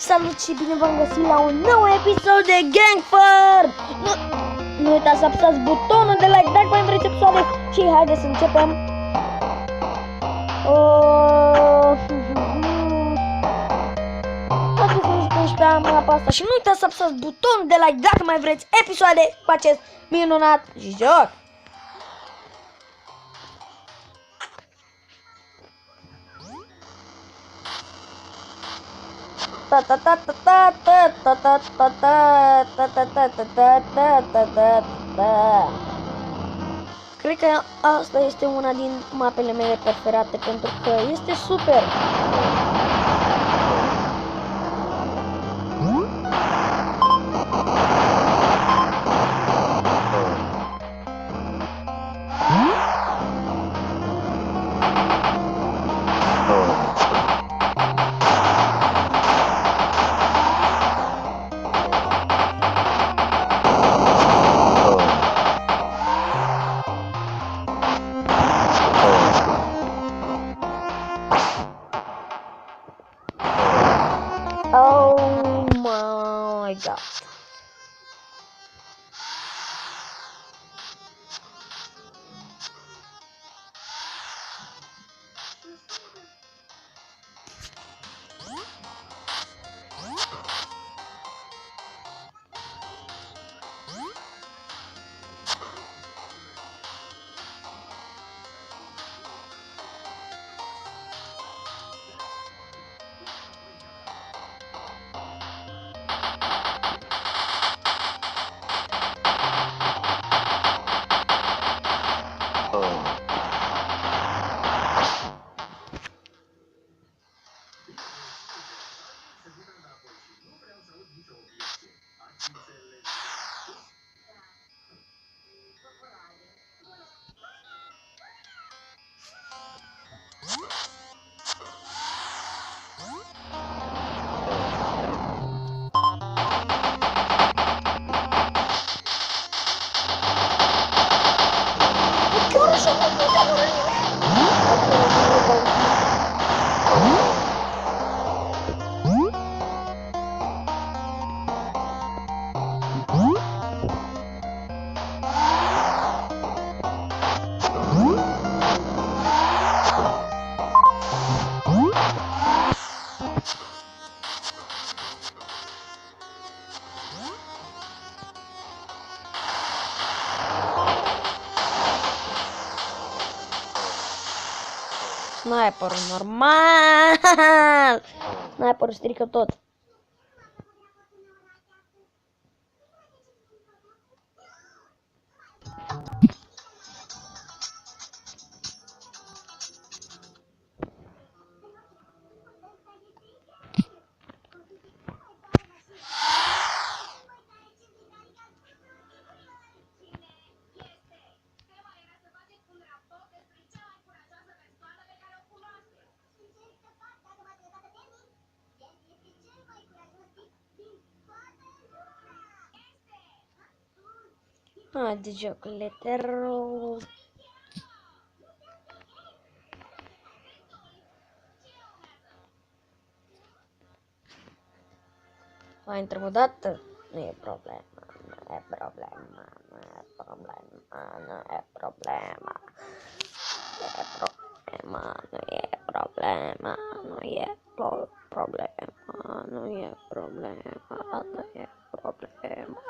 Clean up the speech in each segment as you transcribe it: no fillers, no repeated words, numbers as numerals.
Salut și bine v-am găsit la un nou episod de Gangfur! Nu uitați să apăsați butonul de like dacă mai vreți episoade și haideți să începem! Faceți un 11 mâna pe asta și nu uitați să apăsați butonul de like dacă mai vreți episoade cu acest minunat joc! Cred că asta este una din mapele mele preferate pentru că este super. Oh my god. Sniperul normal! Sniperul strică tot. De jocurile terror. Mai întreb o dată? Nu e problema, nu e problema, nu e problema, nu e problema. Nu e problema, nu e problema, nu e problema, nu e problema, nu e problema.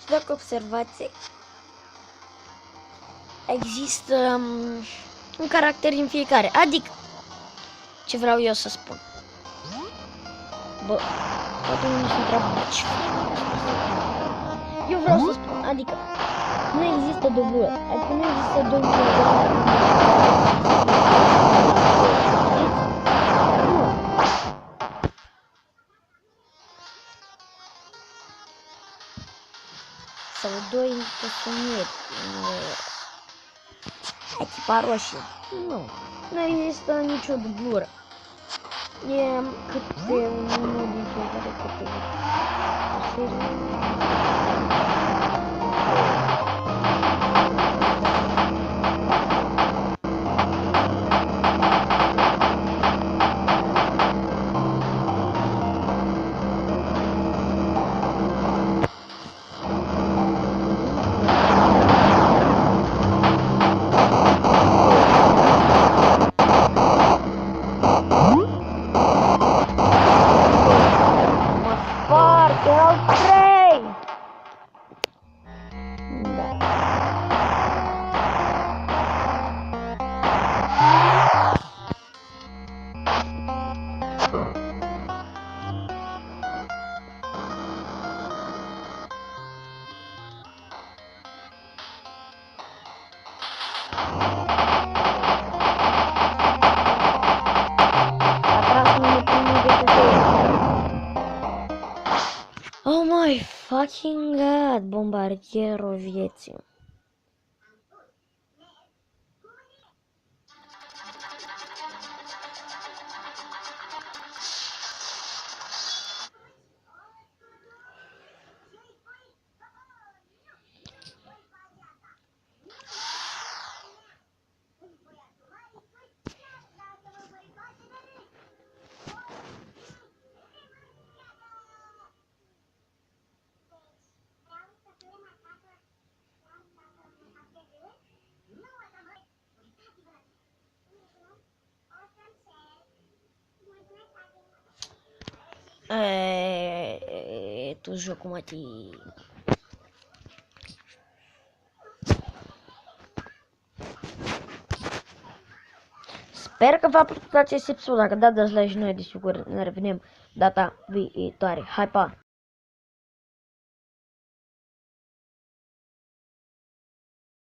Dacă observați, există un caracter în fiecare, adică ce vreau eu să spun. Bă, poate unii se întreabă ce eu vreau să spun, adică nu există dubluri, adică nu există dubluri. Nu. Sau doi costonieri echipa roșie. Nu există nicio dublură. E câte unul din fiecare categorie. Erau 3! Da. Oh my fucking god, bombardierul vieții. Tu jocul mătii. Sper că v-a plăcut acest episod. Dacă da, dați like și noi, desigur, ne revedem data viitoare. Hai, pa!